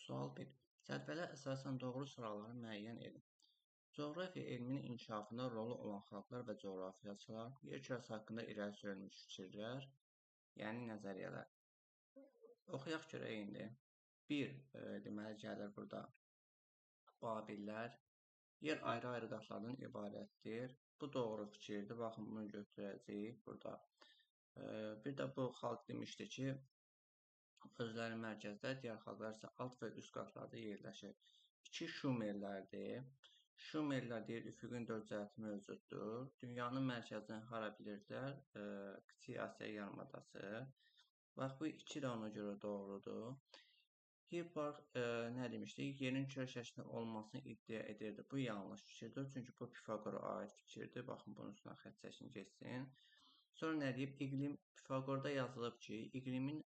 Sual 1. Cədvələ əsasən doğru sıraları müəyyən edin. Coğrafiya elminin inkişafında rolu olan xalqlar və coğrafiyaçılar, yer kürəsi haqqında irəli sürülmüş fikirlər, yəni nəzəriyyələr. Oxuyaq görək indi. 1. Deməli gəlir burada Babillər. Yer ayrı-ayrı qatlardan ibarətdir. Bu doğru fikirdir. Baxın, bunu götürəcəyik burada. Bir də bu xalq demişdi ki, özləri mərkəzdə, digər xalqlar isə alt və üst qatlarda yerləşir. 2. Şumerlərdir. Şumerlər deyir, üfüqün 4 cəhəti mövcuddur. Dünyanın mərkəzini hara bilirdilər? Kiçik Asiya yarımadası. Bax, bu 2 də ona görə doğrudur. Hipparx nə demişdi? Yerin kürə şəklində olmasını iddia edirdi. Bu yanlış fikirdir, çünki bu Pifaqora aid fikirdir. Baxın, bunun üstünə xətt çəkin geçsin. Sonra nə deyib? İqlim Pifaqorda yazılıb ki, iqlimin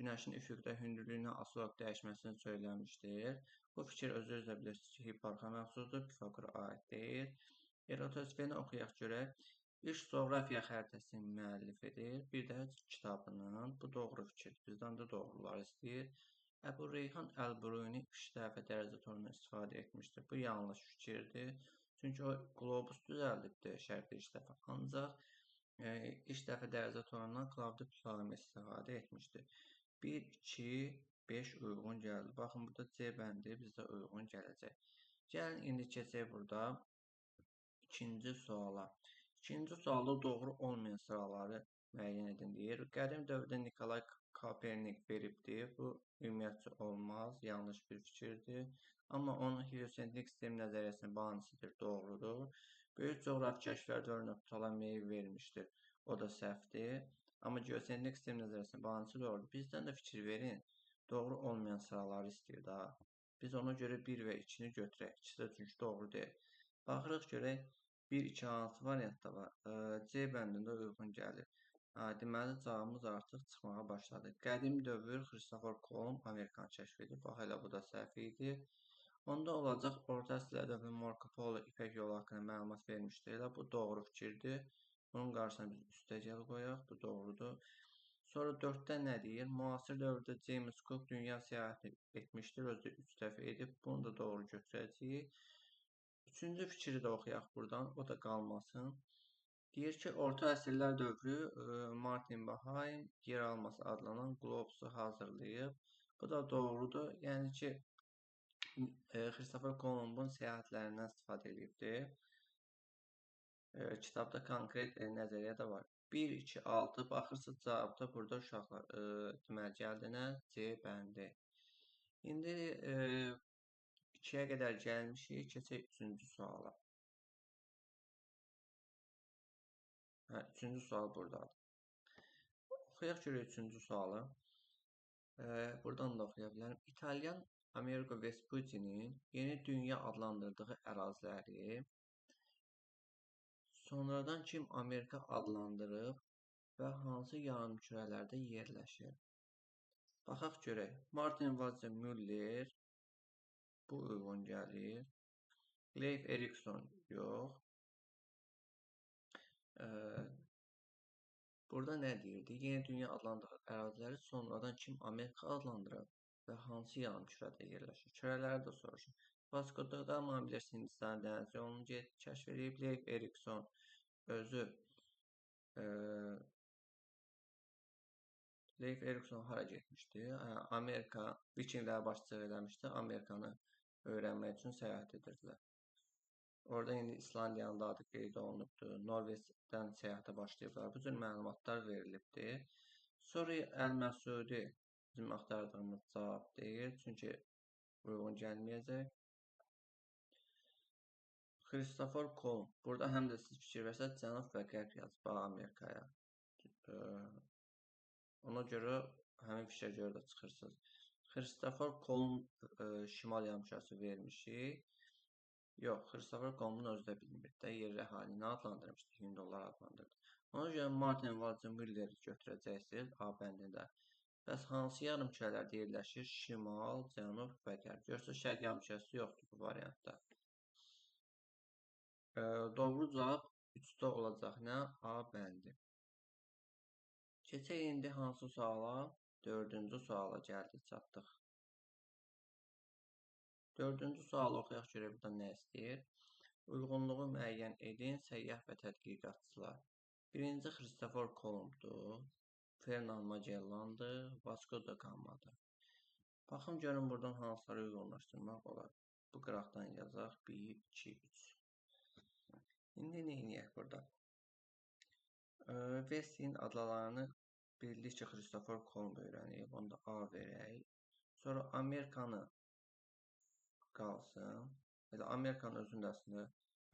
Günəşin üfüqdə hündürlüyünə asılı olaraq dəyişməsini söyləmişdir. Bu fikir özünüz də bilirsiniz ki, Hipparxa məxsusdur, Pifaqora aid deyil. Eratosfeni oxuyaq görək. İlk coğrafiya xəritəsinin müəllifidir. Bir də kitabının. Bu doğru fikirdir. Bizdən də doğrular istəyir. Əbu Reyhan Əl-Biruni 3 dəfə dərəcə torundan istifadə etmişdir. Bu yanlış fikirdir. Çünki o qlobus düzəldibdir şərqdə ilk dəfə. Ancaq ilk dəfə dərəcə torundan Klavdi Ptolemy istifadə etmişdir. 1, 2, 5 uyğun gəldi. Baxın, burada C bəndi bizdə uyğun gələcək. Gəlin, indi keçək burada ikinci suala. İkinci sualda doğru olmayan sıraları müəyyən edin deyir. Qədim dövrdə Nikolay Kopernik veribdir. Bu ümumiyyətcə olmaz, yanlış bir fikirdir. Amma onun heliosentrik sistem nəzəriyyəsinin banisidir, doğrudur. Böyük coğrafi kəşflər dövründə Ptolemeyi vermişdir. O da səhvdir. Amma geosentrik sistem nəzəriyyəsinin banisi doğrudur. Bizdən də fikir verin. Doğru olmayan sıraları istəyir daha. Biz ona görə 1 və 2-ni götürək. İkisi də çünki doğru deyil. Baxırıq görək 1, 2 hansı variantda var? C bəndində uyğun gəlir. Deməli, cavabımız artıq çıxmağa başladı. Qədim dövr Xristofor Kolumb Amerikanı kəşf edib. Bax, elə bu da səhv idi. Onda olacaq Orta Əsrlər dövrü Marco Polo İpək yolu haqqında məlumat vermişdir. Elə bu doğru fikirdir. Bunun qarşısına biz üstəgəl qoyaq. Bu doğrudur. Sonra 4-də nə deyir? Müasir dövrdə James Cook dünya səyahəti etmişdir. Özü 3 dəfə edib. Bunu da doğru götürəcəyik. Üçüncü fikri də oxuyaq buradan. O da qalmasın. Deyir ki, Orta əsrlər dövrü Martin Bahayin yer alması adlanan qlobusu hazırlayıb. Bu da doğrudur. Yəni ki, Xristofor Kolumbun səyahətlərindən istifadə edibdir. Kitabda konkret nəzəriyyə də var. 1, 2, 6 baxırsınız cavabda burada uşaqlar deməli gəldi nə? C bəndi. İndi 2-yə qədər gəlmişik. Keçək 3-cü suala. Üçüncü sual buradadır. Oxuyaq görək 3-cü sualı. Buradan da oxuya bilərəm. İtalyan Amerigo Vespucci'nin Yeni Dünya adlandırdığı əraziləri sonradan kim Amerika adlandırıb və hansı yarımkürələrdə yerləşir? Baxaq görək. Martin Vazca Müller bu uyğun gəlir. Leif Erikson yox. Burada nə deyirdi? Yeni Dünya adlandırdığı əraziləri sonradan kim Amerika adlandırıb və hansı yarımkürədə yerləşir? Kürələri də soruşur. Vasco da Gama bilirsiniz, Hindistan dəniz yolunu kəşf edib. Leif Erikson özü Leif Erikson hara getmişdi? Amerika, Vikinglər başçılıq eləmişdi. Amerikanı öyrənmək üçün səyahət edirdilər. Orada indi İslandiyanın da adı qeyd olunubdur. Norveçdən səyahətə başlayıblar. Bu cür məlumatlar verilibdir. Sonra Əl-Məsudi bizim axtardığımız cavab deyil. Çünki uyğun gəlməyəcək. Xristofor Kolumb. Burada həm də siz fikir versəz, cənub və qərb yazıb Amerikaya. Ona görə həmin fikrə görə də çıxırsınız. Xristofor Kolumb şimal yarımkürəsi vermişik. Yox, Xristofor Kolumbun özü də bilmir də, yerli əhalini adlandırmışdı, Hindollar adlandırdı. Ona görə Martin Vazca Mülleri götürəcəksiniz A bəndində. Bəs hansı yarımkürələrdə yerləşir? Şimal, cənub və qərb. Görürsünüz, şərq yarımkürəsi yoxdur bu variantda. Doğru cavab 3-də olacaq nə? A bəndi. Keçək indi hansı suala? 4-cü suala gəldik, çatdıq. Dördüncü sualı oxuyaq görək burada nə istəyir? Uyğunluğu müəyyən edin, səyyah və tədqiqatçılar. Birinci Kristofor Kolombdur, Fernand Magellandır, Vasco da Gama'dır. Baxın görün buradan hansıları uyğunlaşdırmaq olar. Bu qıraqdan yazaq 1, 2, 3. İndi nə edək burada? Vestinin adalarını bildikcə Kristofor Kolumb öyrənib, onda A verək. Sonra Amerikanı qalsın. Elə Amerikanın özünü də əslində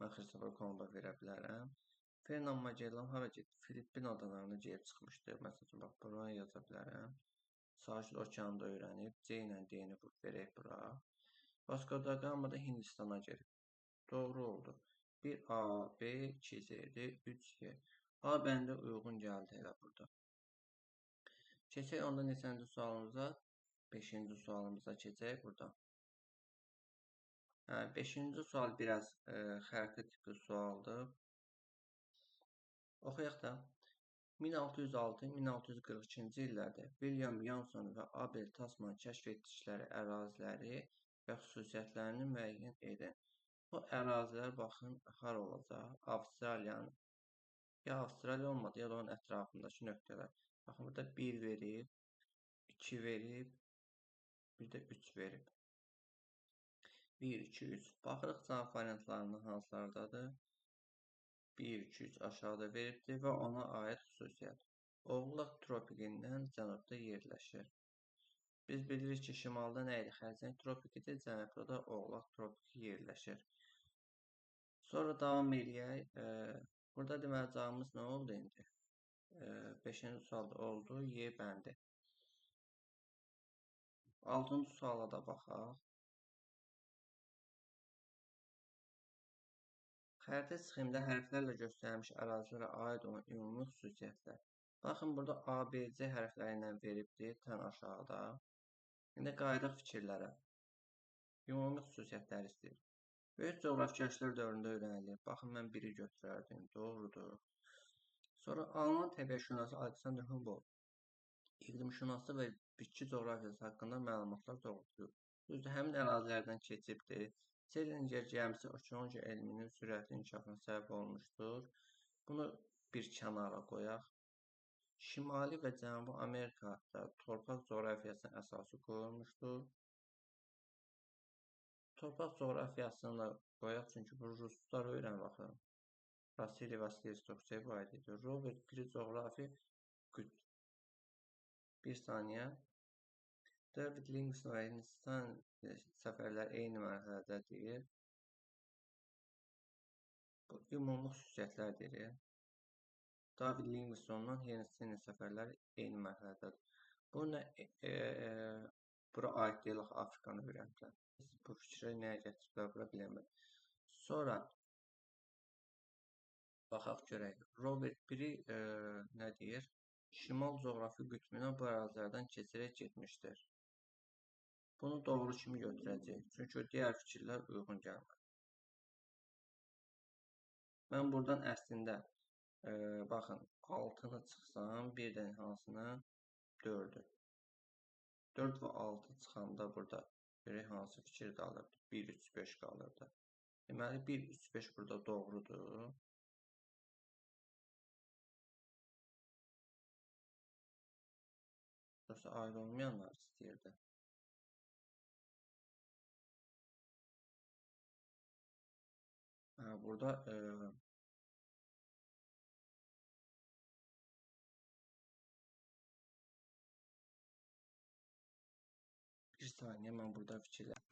mən Kristofor Kolumba verə bilərəm. Fernand Magellan hara getdi? Filippin adalarına gəlib çıxmışdı. Məsələn, bax, buraya yaza bilərəm. Sakit okeanda öyrənib. C ilə D-ni verək bura. Vasco da Gama da Hindistana gəlib. Doğru oldu. 1 A, B, 2 Z-dir, 3 Y. A bəndə uyğun gəldi elə burada. Keçək onda neçənci sualımıza? 5-ci sualımıza keçək burada. 5-ci sual biraz xəritə tipli sualdır. Oxuyaq da. 1606-1642-ci illərdə William Yanson və Abel Tasman kəşf etdikləri əraziləri və xüsusiyyətlərini müəyyən edin. Bu ərazilər baxın, hara olacaq? Avstraliyanın, ya Avstraliya olmadı, ya da onun ətrafındakı nöqtələr. Baxın, burada 1 verib, 2 verib, bir də 3 verib. 1, 2, 3. Baxırıq cavab variantlarından hansılardadır? 1, 2, 3 aşağıda veribdir və ona aid xüsusiyyət. Oğlaq tropikindən cənubda yerləşir. Biz bilirik ki, şimalda nə idi? Xəzər tropikidir, cənubda da Oğlaq tropiki yerləşir. Sonra davam eləyək. Burada deməli cavabımız nə oldu indi? 5-ci sualda oldu, Y bəndi. 6-cı suala da baxaq. Xəritə sxemində hərflərlə göstərilmiş ərazilərə aid olan ümumi xüsusiyyətlər. Baxın, burada A, B, C hərfləri ilə veribdir, tən aşağıda. İndi qayıdaq fikirlərə. Ümumi xüsusiyyətləri istəyir. Böyük coğrafi kəşflər dövründə öyrənilir. Baxın, mən biri götürərdim, doğrudur. Sonra Alman təbiətşünası Alexander Humboldt iqlimşünası və bitki coğrafiyası haqqında məlumatlar doğrultulur. Düzdür, həmin ərazilərdən keçibdir. Challenger gəmisi okeanografiya elminin sürətli inkişafına səbəb olmuşdur. Bunu bir kənara qoyaq. Şimali və Cənubi Amerikada torpaq coğrafiyasının əsası qoyulmuşdur. Torpaq coğrafiyasını da qoyaq, çünki bu ruslar öyrənir, baxın. Vasili Vasilevski bu aid edir. Robert Piri coğrafi qütb. Bir saniyə. David Livingstone və Hindistan səfərlər eyni mərhələdədir. Bu ümumi xüsusiyyətlərdir. David Livingstone'dan Hindistan səfərlər eyni mərhələdədir. Bu nə bura aid deyil, Afrikanı öyrəniblər. Bu fikrə nəyə gətiriblər, bura bilmədim. Sonra baxaq görək. Robert Piri nə deyir? Şimal coğrafi qütbünə bu ərazilərdən keçərək getmişdir. Bunu doğru kimi götürəcək. Çünki digər fikirlər uyğun gəlmir. Mən buradan əslində baxın 6-nı çıxsam, bir də hansını? 4-ü. 4 və 6 çıxanda burada görək hansı fikir qalırdı? 1, 3, 5 qalırdı. Deməli 1, 3, 5 burada doğrudur. Yoxsa ayrı olmayanlar istəyirdi. Burada bir saniyə, mən burada fikirlər.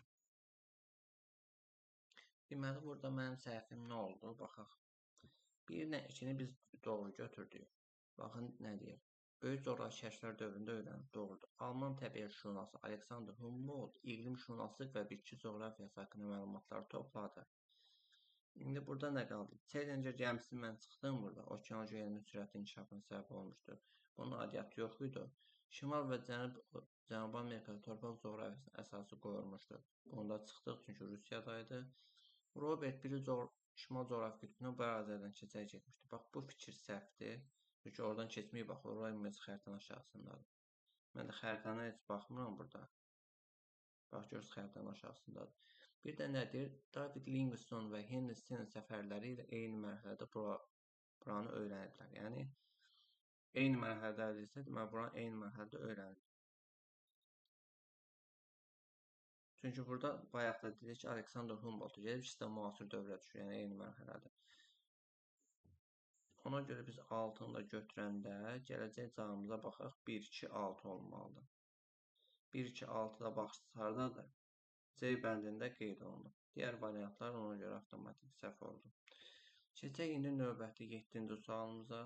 Deməli, burada mənim səhvim nə oldu? Baxaq. 1 ilə 2-ni biz doğru götürdük. Baxın, nə deyir? Böyük coğrafi kəşflər dövründə öyrənib, doğrudur. Alman təbiətşünası Alexander Humboldt iqlimşünaslıq və bitki coğrafiyası haqqında məlumatları topladı. İndi burada nə qaldı? Challenger gəmisi mən çıxdım burada. Okeanografiya elminin sürətli inkişafına səbəb olmuşdur. Bunun adiyyatı yox idi. Şimal və Cənubi Amerikada torpaq coğrafiyasının əsası qoyulmuşdur. Bunda çıxdıq, çünki Rusiyadaydı. Robert Piri şimal coğrafi qütbünə bu ərazilərdən keçərək getmişdi. Bax, bu fikir səhvdir. Çünki oradan keçməyi bax, oraya imece xəritənin aşağısındadır. Mən də xəritəni heç baxmıram burada. Bax, görürsünüz xəritənin aşağısındadır. Bir də nədir? David Livingstone və Henry Sten səfərləri ilə eyni mərhələdə buranı öyrəniblər. Yəni eyni mərhələdədirsə, deməli buranı eyni mərhələdə öyrənib. Çünki burada bayaq da dedik ki, Alexander Humboldt gəlib, ikisi də müasir dövrə düşür, yəni eyni mərhələdə. Ona görə biz 6-nı da götürəndə gələcək cavabımıza baxaq, 1, 2, 6 olmalıdır. 1, 2, 6-da baxsardadır. C bəndində qeyd olunur. Digər variantlar ona görə avtomatik səhv oldu. Keçək indi növbəti 7-ci sualımıza.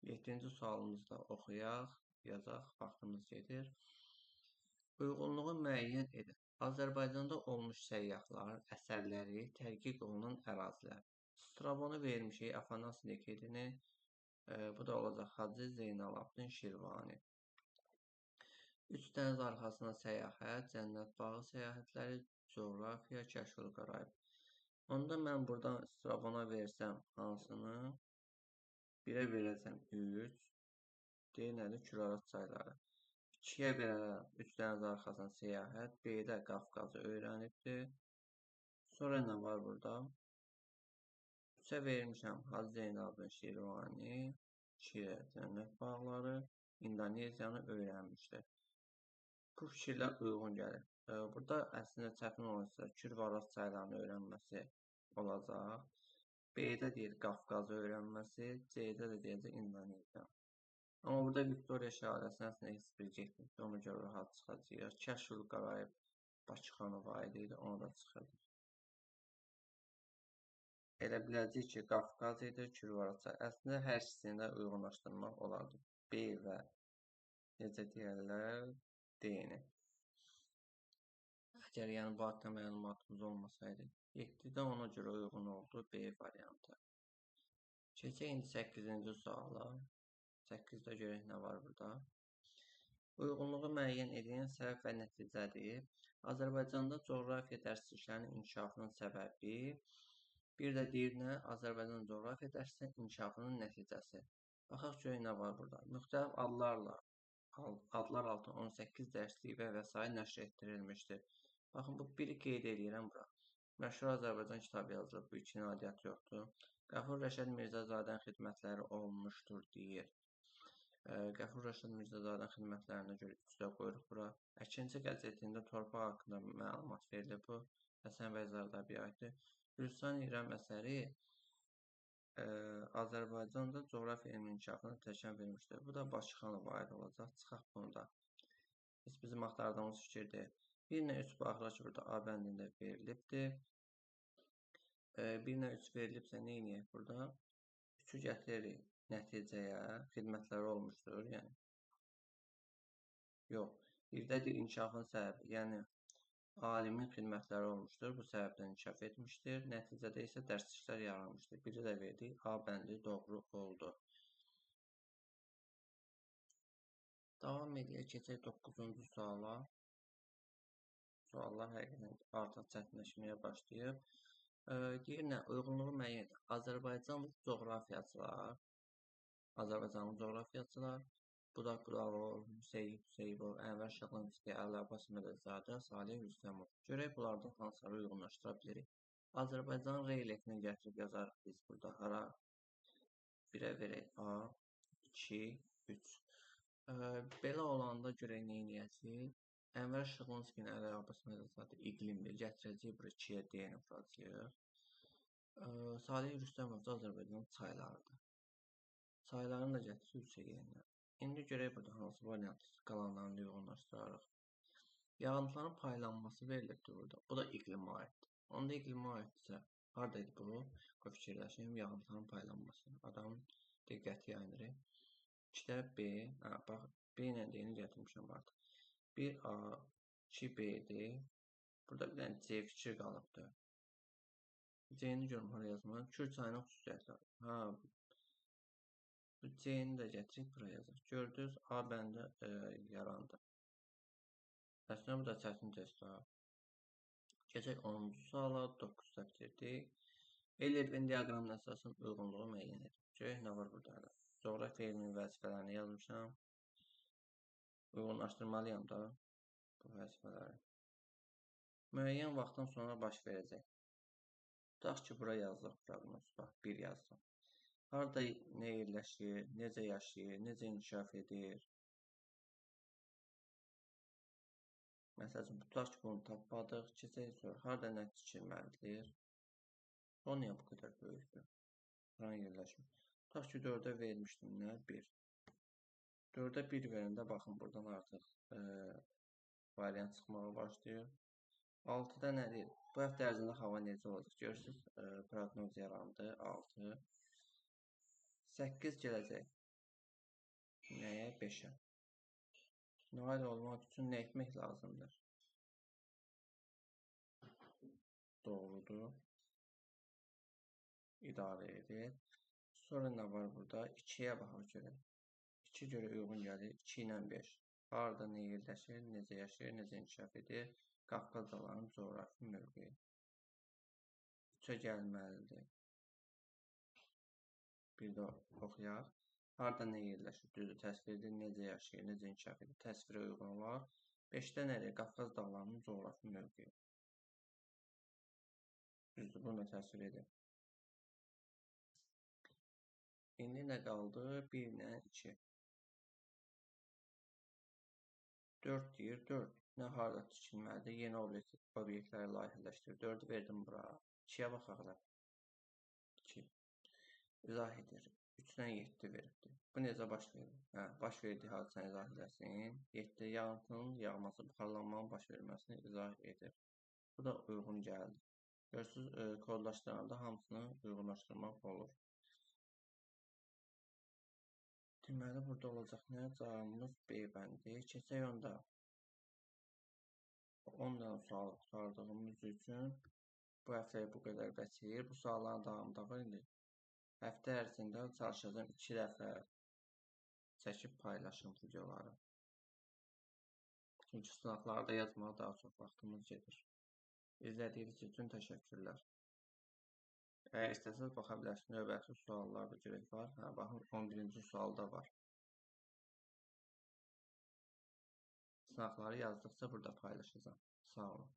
7-ci sualımızı da oxuyaq, yazaq, vaxtımız gedir. Uyğunluğu müəyyən edin. Azərbaycanda olmuş səyyahlar, əsərləri, tədqiq olunan ərazilər. Strabonu vermişik, Afanasi Lekedini, bu da olacaq Hacı Zeynalabdin Şirvani. Üç dəniz arxasına səyahət, Cənnət bağı səyahətləri, coğrafiya, Kəşfül Qaraib. Onda mən buradan Strabona versəm hansını? 1-ə verəcəm 3. D nədir? Kürarat çayları. 2-yə verərəm 3 dəniz arxasına səyahət. B-də Qafqazı öyrənibdir. Sonra nə var burada? 3-ə vermişəm Hacı Zeynalabdin Şirvani, 2-yə Cənnət bağları, İndoneziyanı öyrənmişdir. Bu fikirlər uyğun gəlir. Burada əslində çətin olursa Kür-Varaz çaylarını öyrənməsi olacaq. B-də deyir Qafqazı öyrənməsi, C-də də deyəcək İndoneziya. Amma burada Viktoriya şəhadəsinin əslində heç bir getmir. Ona görə rahat çıxacaq. Kəşfül Qaraib Bakıxanova aid idi, ona da çıxacaq. Elə biləcək ki, Qafqaz edir, Kür-Varaz çayı. Əslində hər ikisini də uyğunlaşdırmaq olardı. B və necə deyərlər, D-ni. Əgər yəni bu haqda məlumatımız olmasaydı, 7-də ona görə uyğun oldu B variantı. Keçək indi 8-ci suala. 8-də görək nə var burada. Uyğunluğu müəyyən edin, səbəb və nəticədir. Azərbaycanda coğrafiya dərsliklərinin inkişafının səbəbi. Bir də deyir nə? Azərbaycan coğrafiya dərsliklərinin inkişafının nəticəsi. Baxaq görək nə var burada. Müxtəlif adlar altında 18 dərslik və s. nəşr etdirilmişdir. Baxın, bu biri qeyd edirəm bura. Məşhur Azərbaycan kitabı yazılıb, bu iki aidiyyat yoxdur. Qəfur Rəşad Mirzəzadənin xidmətləri olmuşdur, deyir. Qəfur Rəşad Mirzəzadənin xidmətlərinə görə 3-də qoyuruq bura. Əkinçi qəzetində torpaq haqqında məlumat verilib, bu Həsən bəy Zardabiyə aiddir. Gülüstan İrəm əsəri Azərbaycanda coğrafiya elminin inkişafına təkan vermişdir. Bu da Bakıxanova aid olacaq. Çıxaq bunu da. Heç bizim axtardığımız fikir deyil. 1-3 baxırıq ki, burada A bəndində verilibdir. 1-3 verilibsə nə edək burada? 3-ü gətiririk nəticəyə, xidmətləri olmuşdur, yəni. Yox, birdədir inkişafın səbəbi, yəni alimin xidmətləri olmuşdur, bu səbəbdən inkişaf etmişdir. Nəticədə isə dərsliklər yaranmışdır. Biri də verdik, A bəndi doğru oldu. Davam edək, keçək 9-cu suala. Suallar həqiqətən artıq çətinləşməyə başlayıb. Deyir nə? Uyğunluğu müəyyən edir. Azərbaycanlı coğrafiyaçılar, Budaq Quralov, Hüseynov, Ənvər Şıxlinski, Əli Abbas Mədəzadə, Salih Rüstəmov. Görək bunlardan hansıları uyğunlaşdıra bilirik. Azərbaycan relyefini gətirib yazarıq biz burada. Hara? 1-ə verək A, 2, 3. Belə olanda görək nə edəcəyik? Ənvər Şıxlinskinin Əli Abbas Mədəzadə iqlimli gətirəcək bura 2-yə D-ni vuracaq. Salih Rüstəmov da Azərbaycan çaylarıdır. Sayılarını da gətirib 3-ə yerinə. İndi görək burada hansı variant qalanlarını uyğunlaşdırarıq. Yağıntıların paylanması verilibdir burada. Bu da iqlimə aiddir. Onda iqlimə aiddirsə, haradaydı bu? O fikirləşim, yağıntıların paylanması. Adamın diqqəti yayınırıq. 2-də B, bax, B ilə D-ni gətirmişəm artıq. 1A, 2B'dir. Burada bir dənə C fikir qalıbdır. C-ni görüm, hara yazmalıyım. Kür çayının xüsusiyyətləri. Bu C-ni də gətirib buraya yazaq. Gördünüz, A bəndə yarandı. Əslində bu da çətin testdir. Keçək 10-cu suala, 9-da bitirdik. Eyler-Venn diaqramının əsasının uyğunluğu müəyyən edir. Görək nə var burada. Coğrafiya elminin vəzifələrini yazmışam. Uyğunlaşdırmalıyam da bu vəzifələri. Müəyyən vaxtdan sonra baş verəcək. Tutaq ki, bura yazılır proqnoz. Bax, 1 yazdım. Harda nə yerləşir, necə yaşayır, necə inkişaf edir. Məsəl üçün, tutaq ki, bunu tapmadıq. Keçək sonra, harda nə tikilməlidir? O niyə bu qədər böyükdür? Buranın yerləşmir. Tutaq ki, 4-ə vermişdim nə? 1. 4-ə 1 verəndə, baxın, buradan artıq variant çıxmağa başlayır. 6-da nədir? Bu həftə ərzində hava necə olacaq? Görürsünüz, proqnoz yarandı. 6. 8 gələcək. Nəyə? 5-ə. Nail olmaq üçün nə etmək lazımdır? Doğrudur. İdarə edir. Sonra nə var burada? 2-yə baxaq görək. 2 görə uyğun gəlir. 2 ilə 5. Harda nə yerləşir, necə yaşayır, necə inkişaf edir? Qafqaz dağlarının coğrafi mövqeyi. 3-ə gəlməlidir. Bir də oxuyaq. Harda nə yerləşir? Düzdür, təsvir edir, necə yaşayır, necə inkişaf edir? Təsvirə uyğun var. 5-də nədir? Qafqaz dağlarının coğrafi mövqeyi. Düzdür, bunu da təsvir edir. İndi nə qaldı? 1 ilə 2. 4 deyir, 4. Nə harda tikilməlidir? Yeni obyektləri layihələşdir. 4-ü verdim bura. 2-yə baxaq da. 2. İzah edir. 3-dən 7 veribdir. Bu necə baş verir? Hə, baş verdiyi hadisəni izah edəsin. 7 yağıntının yağması, buxarlanmanın baş verməsini izah edir. Bu da uyğun gəldi. Görürsünüz, kodlaşdıranda hamısını uyğunlaşdırmaq olur. Deməli, burada olacaq nə? Cavabımız B bəndi. Keçək onda 10 dənə sual qurtardığımız üçün bu həftəyə bu qədər bəsir. Bu sualların davamı da var indi. Həftə ərzində çalışacağım 2 dəfə çəkib paylaşım videoları. Çünki sınaqlarda yazmağa daha çox vaxtımız gedir. İzlədiyiniz üçün təşəkkürlər. Əgər istəsəniz baxa bilərsiniz. Növbəti suallar da görək var. Hə, baxın 11-ci sualda var. Sınaqları yazdıqca burada paylaşacağım. Sağ olun.